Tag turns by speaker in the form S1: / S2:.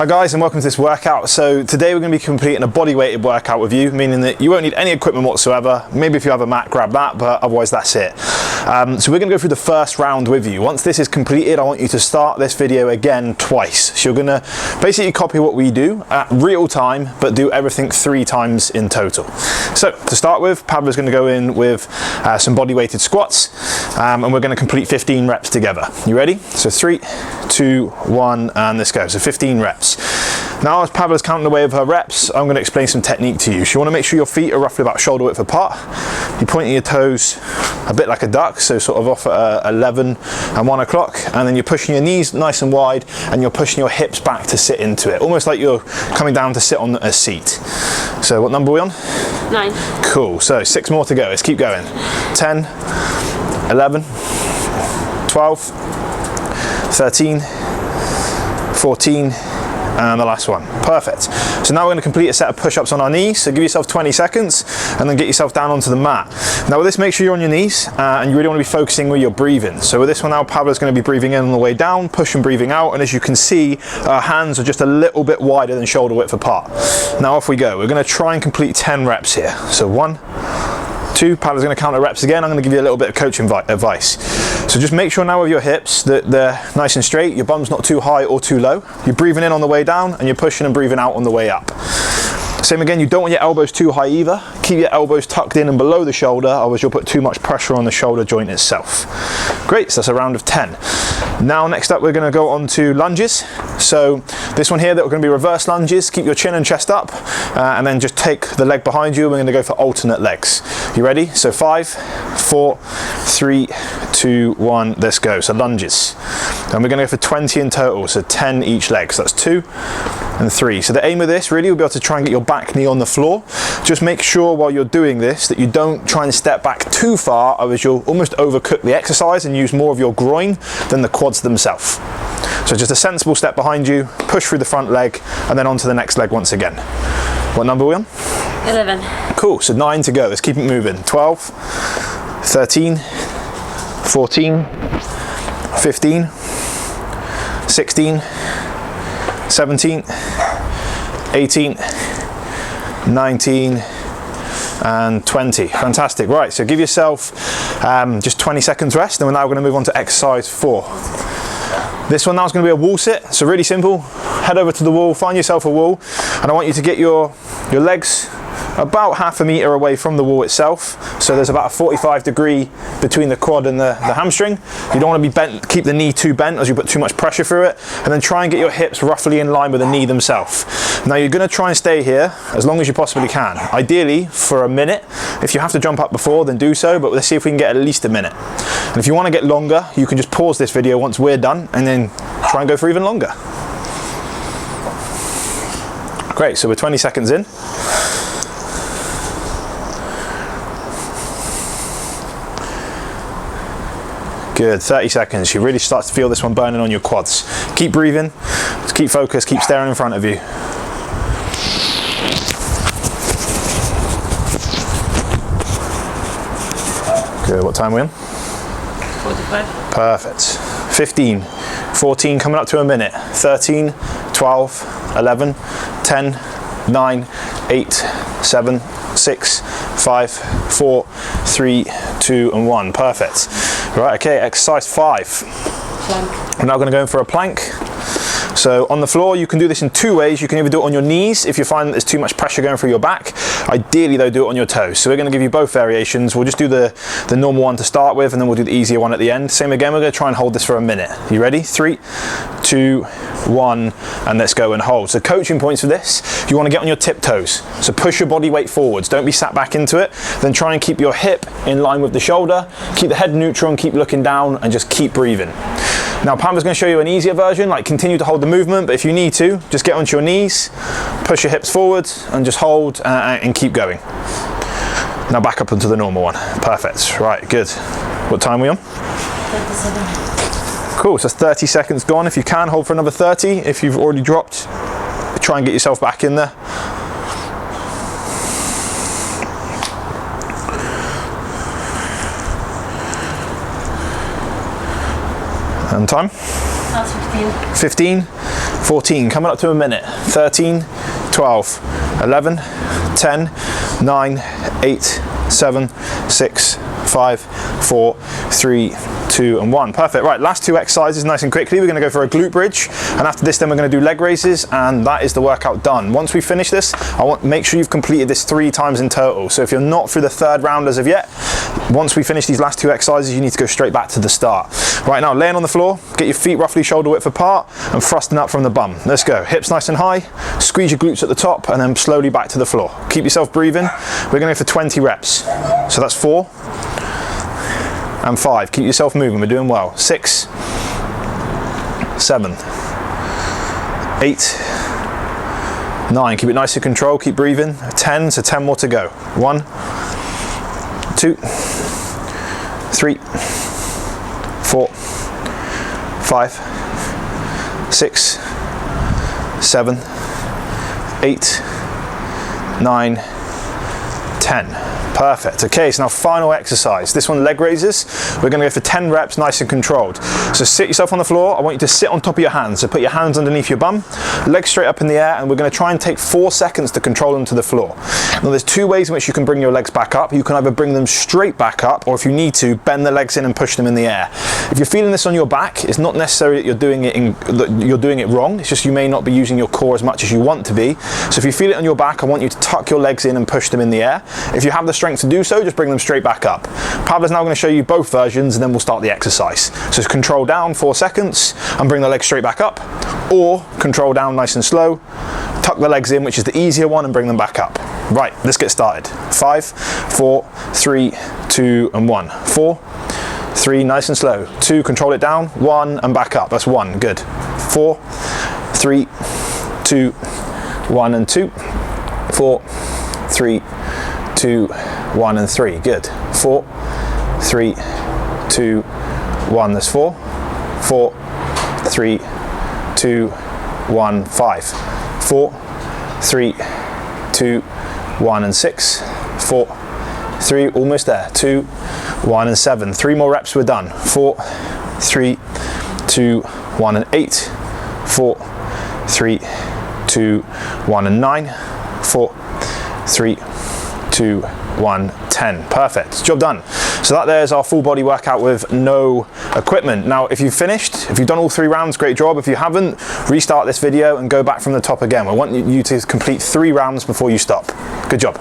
S1: Hi guys, and welcome to this workout. So today we're going to be completing a body weighted workout with you, meaning that you won't need any equipment whatsoever. Maybe if you have a mat, grab that, but otherwise that's it. So we're going to go through the first round with you. Once this is completed, I want you to start this video again twice. So you're going to basically copy what we do at real time, but do everything 3 times in total. So to start with, Pavla's going to go in with some body weighted squats, and we're going to complete 15 reps together. You ready? So 3, 2, 1, and let's go. So 15 reps. Now, as Pavla's counting away with her reps, I'm going to explain some technique to you. So you want to make sure your feet are roughly about shoulder width apart. You're pointing your toes a bit like a duck, so sort of off at 11 and 1 o'clock, and then you're pushing your knees nice and wide, and you're pushing your hips back to sit into it, almost like you're coming down to sit on a seat. So what number are we on?
S2: 9.
S1: Cool, so 6 more to go. Let's keep going. 10, 11, 12, 13, 14, and the last one. Perfect. So now we're going to complete a set of push-ups on our knees. So give yourself 20 seconds and then get yourself down onto the mat. Now with this, make sure you're on your knees and you really want to be focusing with your breathing. So with this one now, Pavla's going to be breathing in on the way down, push and breathing out. And as you can see, our hands are just a little bit wider than shoulder width apart. Now off we go. We're going to try and complete 10 reps here. So 1, 2, Pavla's going to count the reps again. I'm going to give you a little bit of coaching advice. So just make sure now with your hips that they're nice and straight, your bum's not too high or too low. You're breathing in on the way down and you're pushing and breathing out on the way up. Same again, you don't want your elbows too high either. Keep your elbows tucked in and below the shoulder, otherwise you'll put too much pressure on the shoulder joint itself. Great, so that's a round of 10. Now next up we're going to go on to lunges. So this one here, that we're going to be reverse lunges. Keep your chin and chest up and then just take the leg behind you. We're going to go for alternate legs. You ready? So 5, 4, 3, 2, 1, let's go. So lunges. And we're going to go for 20 in total, so 10 each leg. So that's 2 and 3. So the aim of this really will be able to try and get your back knee on the floor. Just make sure while you're doing this that you don't try and step back too far, otherwise you'll almost overcook the exercise and use more of your groin than the quads themselves. So just a sensible step behind you, push through the front leg, and then onto the next leg once again. What number are we on?
S2: 11.
S1: Cool, so 9 to go. Let's keep it moving. 12, 13, 14, 15, 16, 17, 18, 19, and 20. Fantastic. Right, so give yourself just 20 seconds rest, and we're now going to move on to exercise 4. This one now is going to be a wall sit, so really simple. Head over to the wall, find yourself a wall, and I want you to get your legs about ½ a meter away from the wall itself. So there's about a 45 degree between the quad and the hamstring. You don't want to be bent, keep the knee too bent as you put too much pressure through it, and then try and get your hips roughly in line with the knee themselves. Now you're going to try and stay here as long as you possibly can, ideally for a minute. If you have to jump up before, then do so, but let's see if we can get at least a minute. And if you want to get longer, you can just pause this video once we're done and then try and go for even longer. Great, so we're 20 seconds in. Good, 30 seconds. You really start to feel this one burning on your quads. Keep breathing, just keep focused, keep staring in front of you. Good, what time are we on?
S2: 45.
S1: Perfect. 15, 14, coming up to a minute. 13, 12, 11, 10, 9, 8, 7, 6, 5, 4, 3, 2, and 1. Perfect. Right, okay, exercise 5.
S2: Plank.
S1: I'm now going to go in for a plank. So on the floor, you can do this in 2 ways. You can either do it on your knees if you find that there's too much pressure going through your back. Ideally though, do it on your toes. So we're going to give you both variations. We'll just do the normal one to start with, and then we'll do the easier one at the end. Same again, we're going to try and hold this for a minute. You ready? 3, 2, 1, and let's go and hold. So coaching points for this, you want to get on your tiptoes. So push your body weight forwards. Don't be sat back into it. Then try and keep your hip in line with the shoulder. Keep the head neutral and keep looking down, and just keep breathing. Now Pamela's going to show you an easier version, like continue to hold the movement, but if you need to, just get onto your knees, push your hips forward, and just hold and keep going. Now back up onto the normal one. Perfect. Right, good. What time are we on?
S2: 37.
S1: Cool, so 30 seconds gone. If you can, hold for another 30. If you've already dropped, try and get yourself back in there. And time?
S2: That's 15.
S1: 15. 14, coming up to a minute. 13, 12, 11, 10, 9, 8, 7, 6, 5, 4, 3, 2 and 1. Perfect. Right, last 2 exercises nice and quickly. We're going to go for a glute bridge, and after this then we're going to do leg raises, and that is the workout done. Once we finish this, I want to make sure you've completed this 3 times in total. So if you're not through the 3rd round as of yet, once we finish these last 2 exercises, you need to go straight back to the start. Right now, laying on the floor, get your feet roughly shoulder width apart and thrusting up from the bum. Let's go. Hips nice and high, squeeze your glutes at the top, and then slowly back to the floor. Keep yourself breathing. We're going to go for 20 reps. So that's 4 and 5. Keep yourself moving. We're doing well. 6, 7, 8, 9. Keep it nice and controlled. Keep breathing. 10. So 10 more to go. 1, 2, 3, 4, 5, 6, 7, 8, 9, 10. Perfect. Okay, so now final exercise. This one, leg raises. We're going to go for 10 reps, nice and controlled. So sit yourself on the floor. I want you to sit on top of your hands. So put your hands underneath your bum, legs straight up in the air, and we're going to try and take 4 seconds to control them to the floor. Now there's 2 ways in which you can bring your legs back up. You can either bring them straight back up, or if you need to, bend the legs in and push them in the air. If you're feeling this on your back, it's not necessarily that you're doing it wrong. It's just you may not be using your core as much as you want to be. So if you feel it on your back, I want you to tuck your legs in and push them in the air. If you have the strength to do so, just bring them straight back up. Pavla's now going to show you both versions, and then we'll start the exercise. So control down 4 seconds and bring the legs straight back up, or control down nice and slow, tuck the legs in, which is the easier one, and bring them back up. Right, let's get started. 5, 4, 3, 2 and 1. 4, 3, nice and slow. 2, control it down. 1 and back up. That's 1. Good. 4, 3, 2, 1 and 2. 4, 3, 2, 1 and 3. Good. 4, 3, 2, 1. That's 4. 4, 3, 2, 1, 5. 4, 3, 2, 1 and 6. 4, 3, almost there. 2, 1 and 7. 3 more reps, we're done. 4, 3, 2, 1 and 8. 4, 3, 2, 1 and 9. 4, 3, 2, 1, 10. Perfect. Job done. So that there's our full body workout with no equipment. Now, if you've finished, if you've done all 3 rounds, great job. If you haven't, restart this video and go back from the top again. I want you to complete 3 rounds before you stop. Good job.